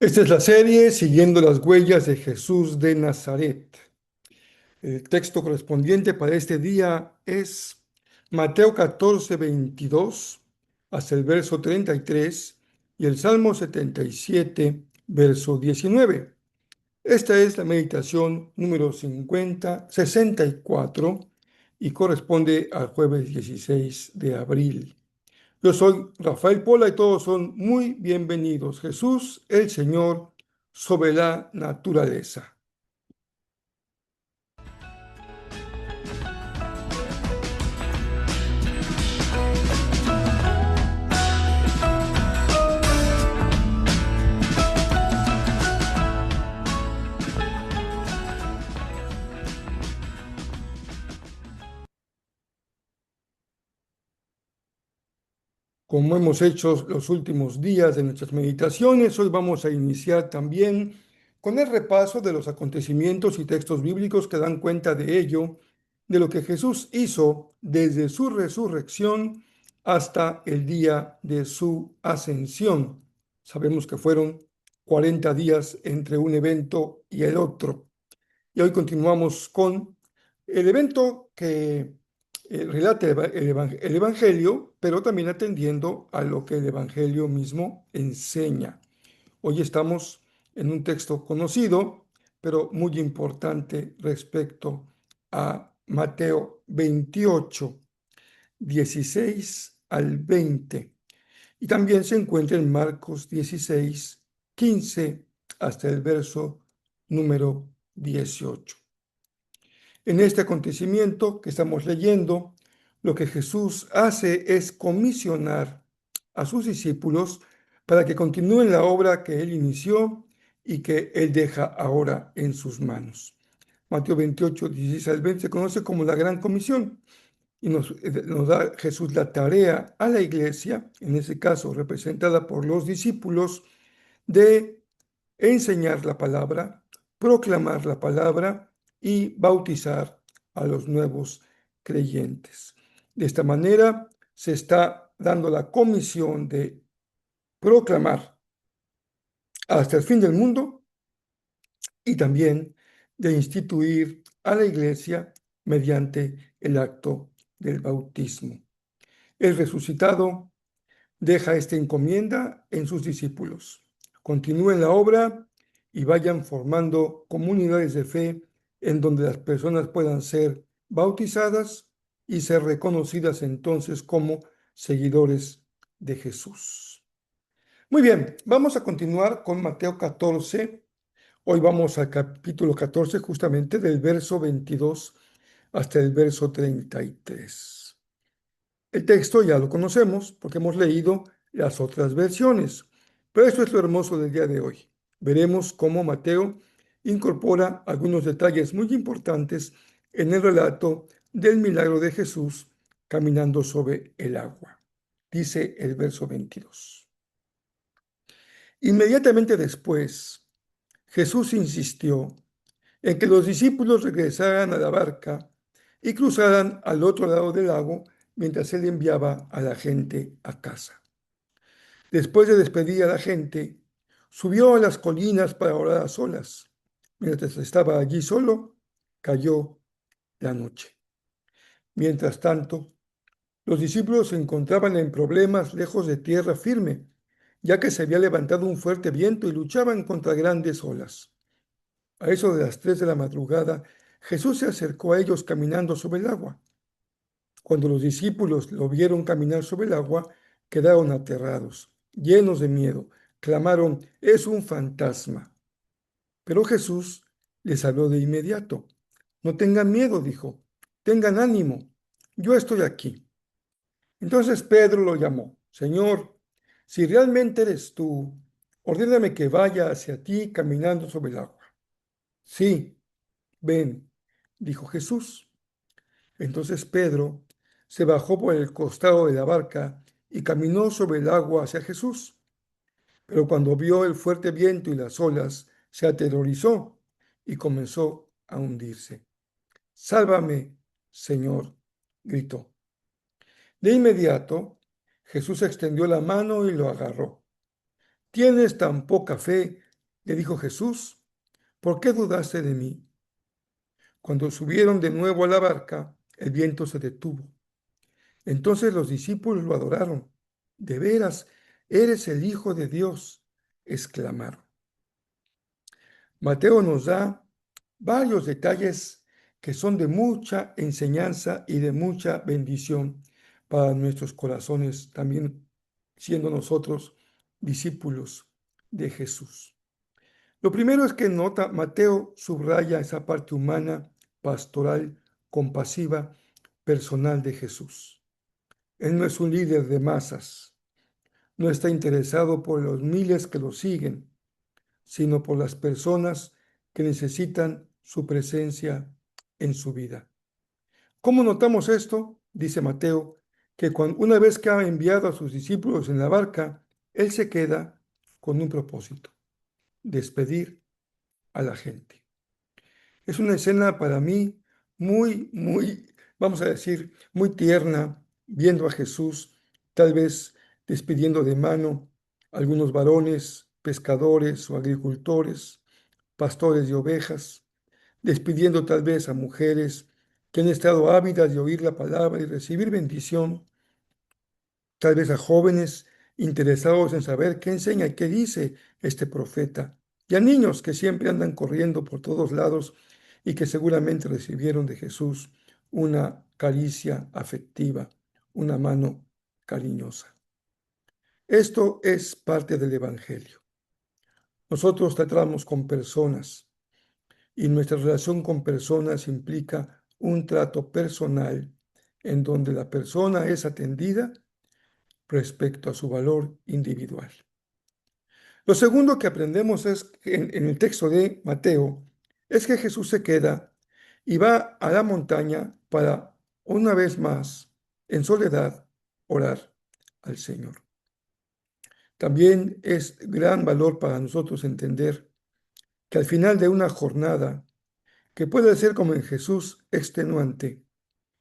Esta es la serie Siguiendo las huellas de Jesús de Nazaret. El texto correspondiente para este día es Mateo 14, 22 hasta el verso 33 y el Salmo 77, verso 19. Esta es la meditación número 64 y corresponde al jueves 16 de abril. Yo soy Rafael Pola y todos son muy bienvenidos. Jesús, el Señor, sobre la naturaleza. Como hemos hecho los últimos días de nuestras meditaciones, hoy vamos a iniciar también con el repaso de los acontecimientos y textos bíblicos que dan cuenta de ello, de lo que Jesús hizo desde su resurrección hasta el día de su ascensión. Sabemos que fueron 40 días entre un evento y el otro. Y hoy continuamos con el evento que relata el Evangelio, pero también atendiendo a lo que el Evangelio mismo enseña. Hoy estamos en un texto conocido, pero muy importante respecto a Mateo 28, 16 al 20. Y también se encuentra en Marcos 16, 15 hasta el verso número 18. En este acontecimiento que estamos leyendo, lo que Jesús hace es comisionar a sus discípulos para que continúen la obra que él inició y que él deja ahora en sus manos. Mateo 28, 16 al 20 se conoce como la Gran Comisión y nos da Jesús la tarea a la iglesia, en ese caso representada por los discípulos, de enseñar la palabra, proclamar la palabra y bautizar a los nuevos creyentes. De esta manera se está dando la comisión de proclamar hasta el fin del mundo y también de instituir a la iglesia mediante el acto del bautismo. El resucitado deja esta encomienda en sus discípulos. Continúen la obra y vayan formando comunidades de fe en donde las personas puedan ser bautizadas y ser reconocidas entonces como seguidores de Jesús. Muy bien, vamos a continuar con Mateo 14. Hoy vamos al capítulo 14 justamente del verso 22 hasta el verso 33. El texto ya lo conocemos porque hemos leído las otras versiones, pero esto es lo hermoso del día de hoy. Veremos cómo Mateo incorpora algunos detalles muy importantes en el relato del milagro de Jesús caminando sobre el agua. Dice el verso 22. Inmediatamente después, Jesús insistió en que los discípulos regresaran a la barca y cruzaran al otro lado del lago mientras él enviaba a la gente a casa. Después de despedir a la gente, subió a las colinas para orar a solas. Mientras estaba allí solo, cayó la noche. Mientras tanto, los discípulos se encontraban en problemas lejos de tierra firme, ya que se había levantado un fuerte viento y luchaban contra grandes olas. A eso de las 3 de la madrugada, Jesús se acercó a ellos caminando sobre el agua. Cuando los discípulos lo vieron caminar sobre el agua, quedaron aterrados, llenos de miedo. Clamaron, es un fantasma. Pero Jesús les habló de inmediato. No tengan miedo, dijo, tengan ánimo, yo estoy aquí. Entonces Pedro lo llamó, Señor, si realmente eres tú, ordéname que vaya hacia ti caminando sobre el agua. Sí, ven, dijo Jesús. Entonces Pedro se bajó por el costado de la barca y caminó sobre el agua hacia Jesús. Pero cuando vio el fuerte viento y las olas, se aterrorizó y comenzó a hundirse. Sálvame, Señor, gritó. De inmediato, Jesús extendió la mano y lo agarró. ¿Tienes tan poca fe le dijo Jesús, ¿por qué dudaste de mí? Cuando subieron de nuevo a la barca, el viento se detuvo. Entonces los discípulos lo adoraron. De veras, eres el Hijo de Dios, exclamaron. Mateo nos da varios detalles que son de mucha enseñanza y de mucha bendición para nuestros corazones, también siendo nosotros discípulos de Jesús. Lo primero es que nota, Mateo subraya esa parte humana, pastoral, compasiva, personal de Jesús. Él no es un líder de masas, no está interesado por los miles que lo siguen, sino por las personas que necesitan su presencia en su vida. ¿Cómo notamos esto? Dice Mateo, que una vez que ha enviado a sus discípulos en la barca, él se queda con un propósito: despedir a la gente. Es una escena para mí muy, vamos a decir, muy tierna, viendo a Jesús, tal vez despidiendo de mano a algunos varones, pescadores o agricultores, pastores de ovejas, despidiendo tal vez a mujeres que han estado ávidas de oír la palabra y recibir bendición, tal vez a jóvenes interesados en saber qué enseña y qué dice este profeta, y a niños que siempre andan corriendo por todos lados y que seguramente recibieron de Jesús una caricia afectiva, una mano cariñosa. Esto es parte del Evangelio. Nosotros tratamos con personas y nuestra relación con personas implica un trato personal en donde la persona es atendida respecto a su valor individual. Lo segundo que aprendemos es en el texto de Mateo es que Jesús se queda y va a la montaña para una vez más, en soledad, orar al Señor. También es gran valor para nosotros entender que al final de una jornada, que puede ser como en Jesús extenuante,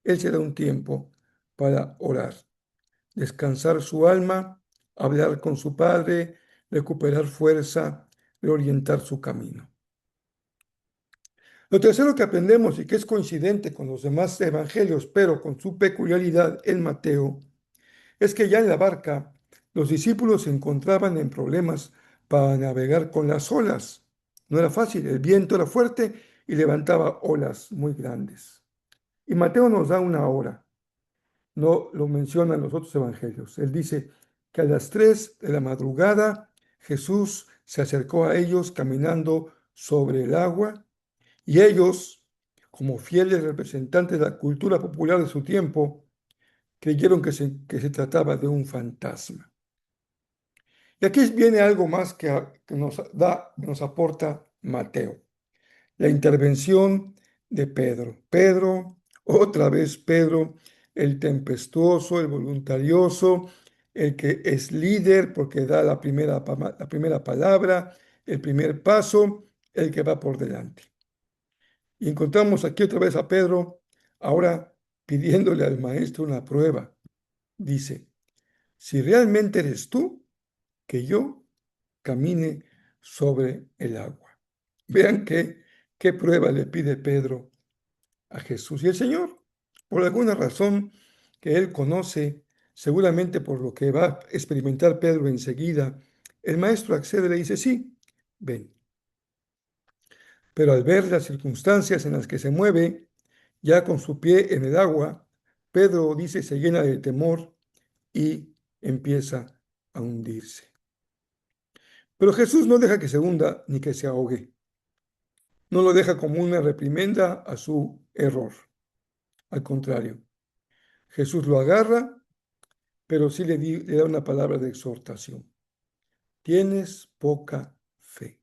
Él se da un tiempo para orar, descansar su alma, hablar con su Padre, recuperar fuerza, reorientar su camino. Lo tercero que aprendemos y que es coincidente con los demás evangelios, pero con su peculiaridad en Mateo, es que ya en la barca los discípulos se encontraban en problemas para navegar con las olas. No era fácil, el viento era fuerte y levantaba olas muy grandes. Y Mateo nos da una hora, no lo mencionan los otros evangelios. Él dice que a las 3 de la madrugada Jesús se acercó a ellos caminando sobre el agua y ellos, como fieles representantes de la cultura popular de su tiempo, creyeron que se trataba de un fantasma. Y aquí viene algo más que nos aporta Mateo. La intervención de Pedro. Pedro, otra vez Pedro, el tempestuoso, el voluntarioso, el que es líder porque da la primera palabra, el primer paso, el que va por delante. Y encontramos aquí otra vez a Pedro, ahora pidiéndole al maestro una prueba. Dice, si realmente eres tú, que yo camine sobre el agua. Vean qué prueba le pide Pedro a Jesús. Y el Señor, por alguna razón que él conoce, seguramente por lo que va a experimentar Pedro enseguida, el maestro accede y le dice, sí, ven. Pero al ver las circunstancias en las que se mueve, ya con su pie en el agua, Pedro dice, se llena de temor y empieza a hundirse. Pero Jesús no deja que se hunda ni que se ahogue. No lo deja como una reprimenda a su error. Al contrario, Jesús lo agarra, pero sí le da una palabra de exhortación. Tienes poca fe.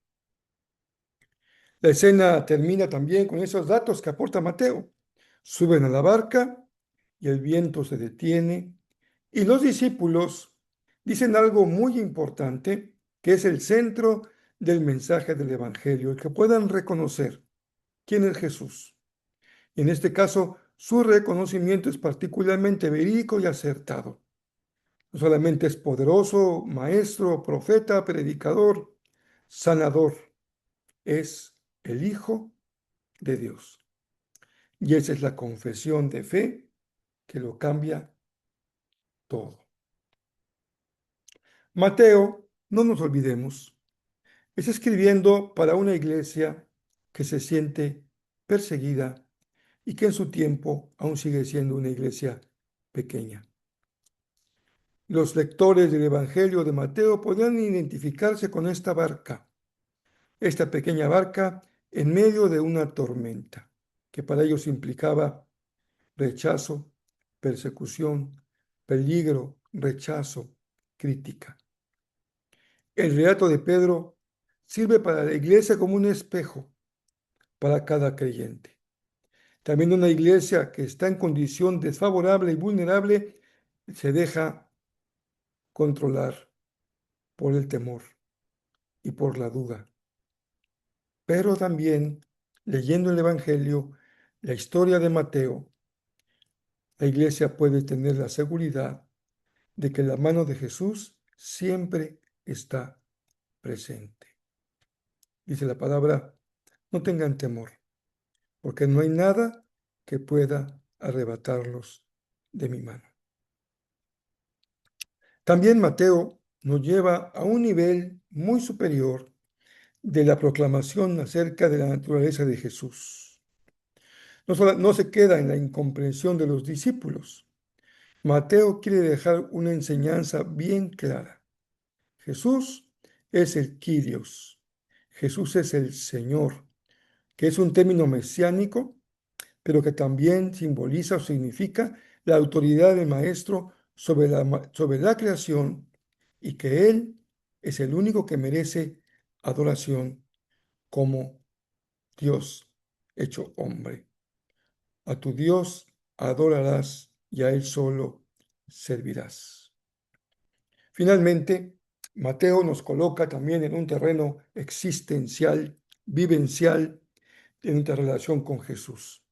La escena termina también con esos datos que aporta Mateo. Suben a la barca y el viento se detiene y los discípulos dicen algo muy importante que es el centro del mensaje del Evangelio, el que puedan reconocer quién es Jesús. Y en este caso, su reconocimiento es particularmente verídico y acertado. No solamente es poderoso, maestro, profeta, predicador, sanador, es el Hijo de Dios. Y esa es la confesión de fe que lo cambia todo. Mateo, no nos olvidemos, está escribiendo para una iglesia que se siente perseguida y que en su tiempo aún sigue siendo una iglesia pequeña. Los lectores del Evangelio de Mateo podrían identificarse con esta pequeña barca en medio de una tormenta, que para ellos implicaba rechazo, persecución, peligro, rechazo, crítica. El relato de Pedro sirve para la iglesia como un espejo para cada creyente. También una iglesia que está en condición desfavorable y vulnerable se deja controlar por el temor y por la duda. Pero también, leyendo el Evangelio, la historia de Mateo, la iglesia puede tener la seguridad de que la mano de Jesús siempre está presente. Dice la palabra, no tengan temor, porque no hay nada que pueda arrebatarlos de mi mano. También Mateo nos lleva a un nivel muy superior de la proclamación acerca de la naturaleza de Jesús. No se queda en la incomprensión de los discípulos. Mateo quiere dejar una enseñanza bien clara. Jesús es el Kyrios. Jesús es el Señor, que es un término mesiánico, pero que también simboliza o significa la autoridad del Maestro sobre la creación y que Él es el único que merece adoración como Dios hecho hombre. A tu Dios adorarás y a Él solo servirás. Finalmente, Mateo nos coloca también en un terreno existencial, vivencial, en nuestra relación con Jesús.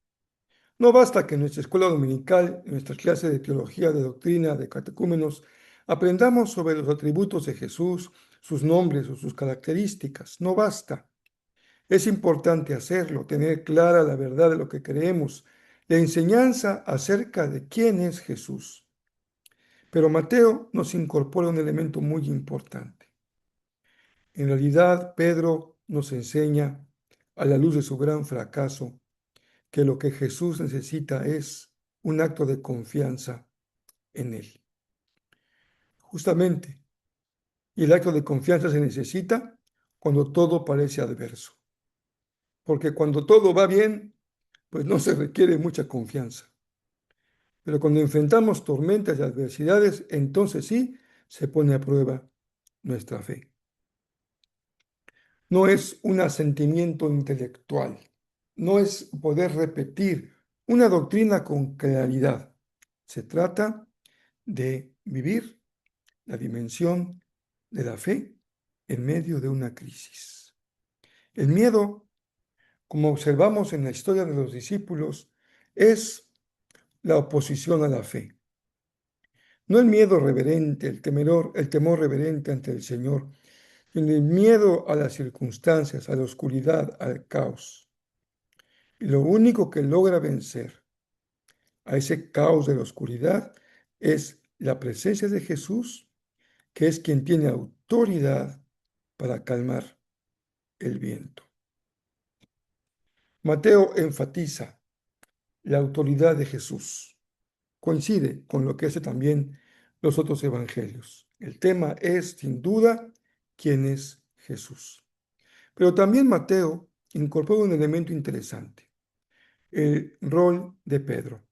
No basta que en nuestra escuela dominical, en nuestra clase de teología, de doctrina, de catecúmenos, aprendamos sobre los atributos de Jesús, sus nombres o sus características. No basta. Es importante hacerlo, tener clara la verdad de lo que creemos, la enseñanza acerca de quién es Jesús. Pero Mateo nos incorpora un elemento muy importante. En realidad, Pedro nos enseña, a la luz de su gran fracaso, que lo que Jesús necesita es un acto de confianza en Él. Justamente, y el acto de confianza se necesita cuando todo parece adverso. Porque cuando todo va bien, pues no se requiere mucha confianza. Pero cuando enfrentamos tormentas y adversidades, entonces sí se pone a prueba nuestra fe. No es un asentimiento intelectual, no es poder repetir una doctrina con claridad. Se trata de vivir la dimensión de la fe en medio de una crisis. El miedo, como observamos en la historia de los discípulos, es la oposición a la fe. No el miedo reverente, el temor reverente ante el Señor, sino el miedo a las circunstancias, a la oscuridad, al caos. Y lo único que logra vencer a ese caos de la oscuridad es la presencia de Jesús, que es quien tiene autoridad para calmar el viento. Mateo enfatiza la autoridad de Jesús. Coincide con lo que hace también los otros evangelios. El tema es, sin duda, quién es Jesús. Pero también Mateo incorpora un elemento interesante, el rol de Pedro.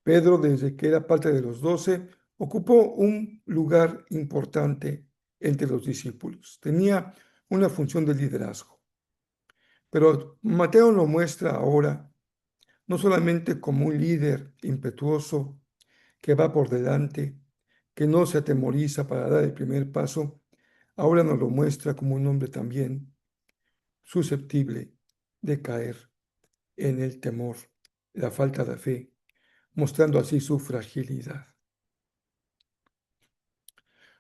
Pedro, desde que era parte de los 12, ocupó un lugar importante entre los discípulos. Tenía una función de liderazgo. Pero Mateo lo muestra ahora no solamente como un líder impetuoso que va por delante, que no se atemoriza para dar el primer paso, ahora nos lo muestra como un hombre también susceptible de caer en el temor, la falta de fe, mostrando así su fragilidad.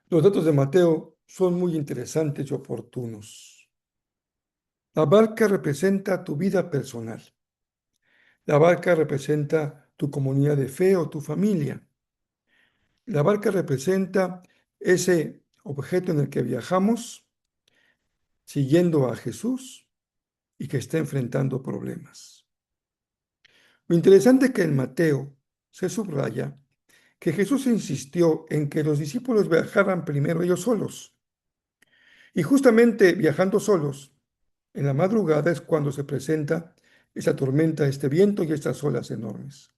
Los datos de Mateo son muy interesantes y oportunos. La barca representa tu vida personal. La barca representa tu comunidad de fe o tu familia. La barca representa ese objeto en el que viajamos siguiendo a Jesús y que está enfrentando problemas. Lo interesante es que en Mateo se subraya que Jesús insistió en que los discípulos viajaran primero ellos solos. Y justamente viajando solos, en la madrugada es cuando se presenta esa tormenta, este viento y estas olas enormes.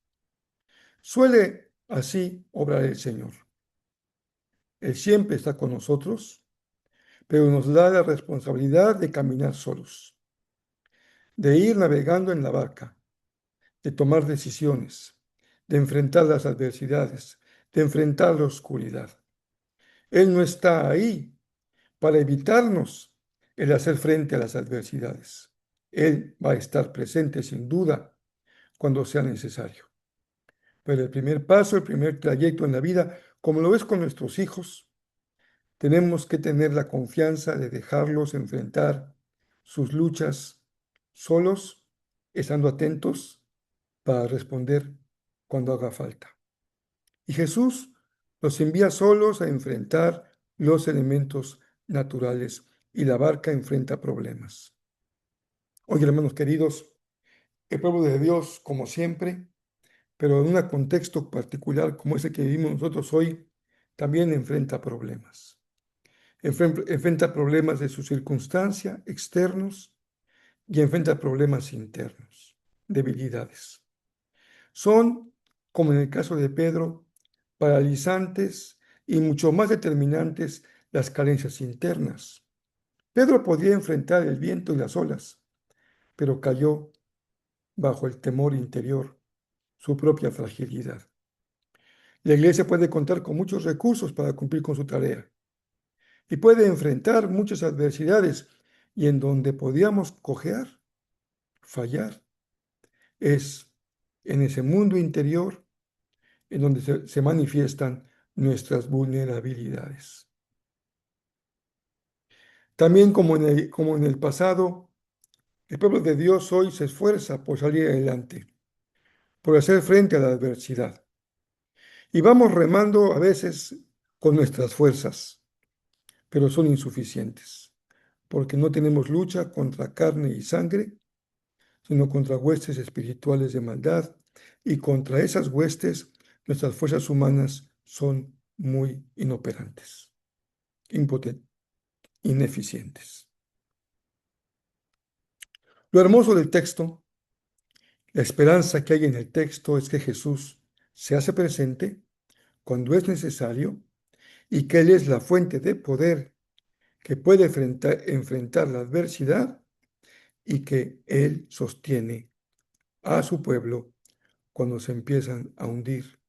Suele así obrar el Señor. Él siempre está con nosotros, pero nos da la responsabilidad de caminar solos, de ir navegando en la barca, de tomar decisiones, de enfrentar las adversidades, de enfrentar la oscuridad. Él no está ahí para evitarnos el hacer frente a las adversidades. Él va a estar presente sin duda cuando sea necesario. Pero el primer paso, el primer trayecto en la vida, como lo es con nuestros hijos, tenemos que tener la confianza de dejarlos enfrentar sus luchas solos, estando atentos para responder cuando haga falta. Y Jesús los envía solos a enfrentar los elementos naturales y la barca enfrenta problemas. Oye, hermanos queridos, el pueblo de Dios, como siempre, pero en un contexto particular como ese que vivimos nosotros hoy, también enfrenta problemas. Enfrenta problemas de su circunstancia, externos, y enfrenta problemas internos, debilidades. Son, como en el caso de Pedro, paralizantes y mucho más determinantes las carencias internas. Pedro podía enfrentar el viento y las olas, pero cayó bajo el temor interior, su propia fragilidad. La iglesia puede contar con muchos recursos para cumplir con su tarea y puede enfrentar muchas adversidades y en donde podíamos cojear, fallar, es en ese mundo interior en donde se manifiestan nuestras vulnerabilidades. También como en el pasado, el pueblo de Dios hoy se esfuerza por salir adelante, por hacer frente a la adversidad. Y vamos remando a veces con nuestras fuerzas, pero son insuficientes, porque no tenemos lucha contra carne y sangre, sino contra huestes espirituales de maldad, y contra esas huestes nuestras fuerzas humanas son muy inoperantes, impotentes, ineficientes. Lo hermoso del texto, la esperanza que hay en el texto es que Jesús se hace presente cuando es necesario y que Él es la fuente de poder que puede enfrentar la adversidad y que Él sostiene a su pueblo cuando se empiezan a hundir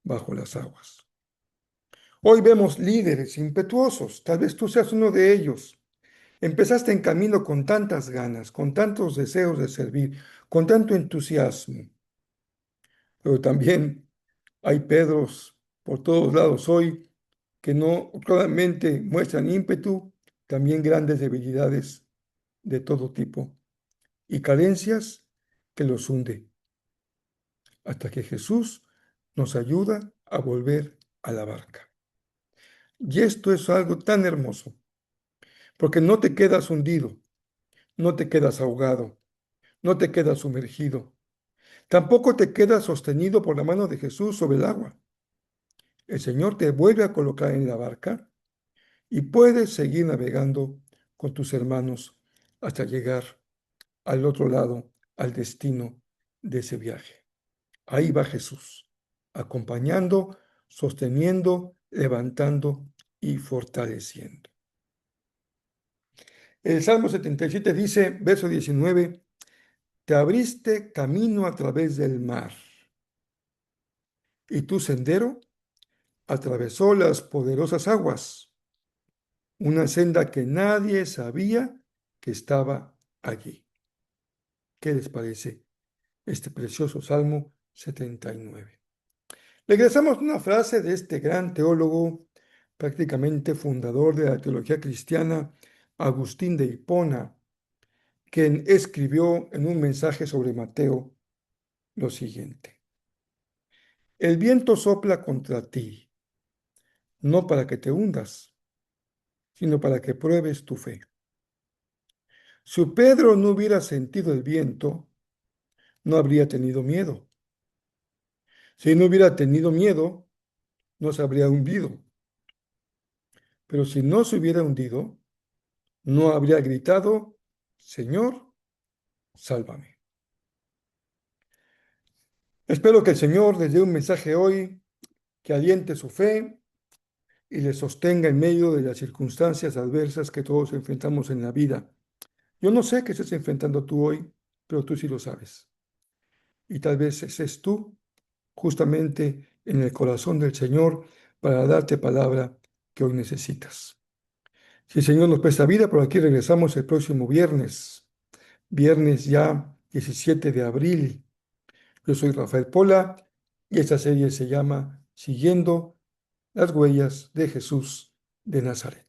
bajo las aguas. Hoy vemos líderes impetuosos, tal vez tú seas uno de ellos. Empezaste en camino con tantas ganas, con tantos deseos de servir, con tanto entusiasmo, pero también hay Pedros por todos lados hoy que no claramente muestran ímpetu, también grandes debilidades de todo tipo y carencias que los hunde, hasta que Jesús nos ayuda a volver a la barca. Y esto es algo tan hermoso, porque no te quedas hundido, no te quedas ahogado, no te quedas sumergido, tampoco te quedas sostenido por la mano de Jesús sobre el agua. El Señor te vuelve a colocar en la barca y puedes seguir navegando con tus hermanos hasta llegar al otro lado, al destino de ese viaje. Ahí va Jesús, acompañando, sosteniendo, levantando y fortaleciendo. El Salmo 77 dice, verso 19, te abriste camino a través del mar y tu sendero atravesó las poderosas aguas, una senda que nadie sabía que estaba allí. ¿Qué les parece este precioso Salmo 79? Regresamos a una frase de este gran teólogo, prácticamente fundador de la teología cristiana, Agustín de Hipona, quien escribió en un mensaje sobre Mateo lo siguiente: el viento sopla contra ti, no para que te hundas, sino para que pruebes tu fe. Si Pedro no hubiera sentido el viento, no habría tenido miedo. Si no hubiera tenido miedo, no se habría hundido. Pero si no se hubiera hundido, no habría gritado: Señor, sálvame. Espero que el Señor les dé un mensaje hoy que aliente su fe y le sostenga en medio de las circunstancias adversas que todos enfrentamos en la vida. Yo no sé qué estés enfrentando tú hoy, pero tú sí lo sabes. Y tal vez estés tú justamente en el corazón del Señor para darte palabra que hoy necesitas. Si el Señor nos presta vida, por aquí regresamos el próximo viernes ya 17 de abril. Yo soy Rafael Pola y esta serie se llama Siguiendo las huellas de Jesús de Nazaret.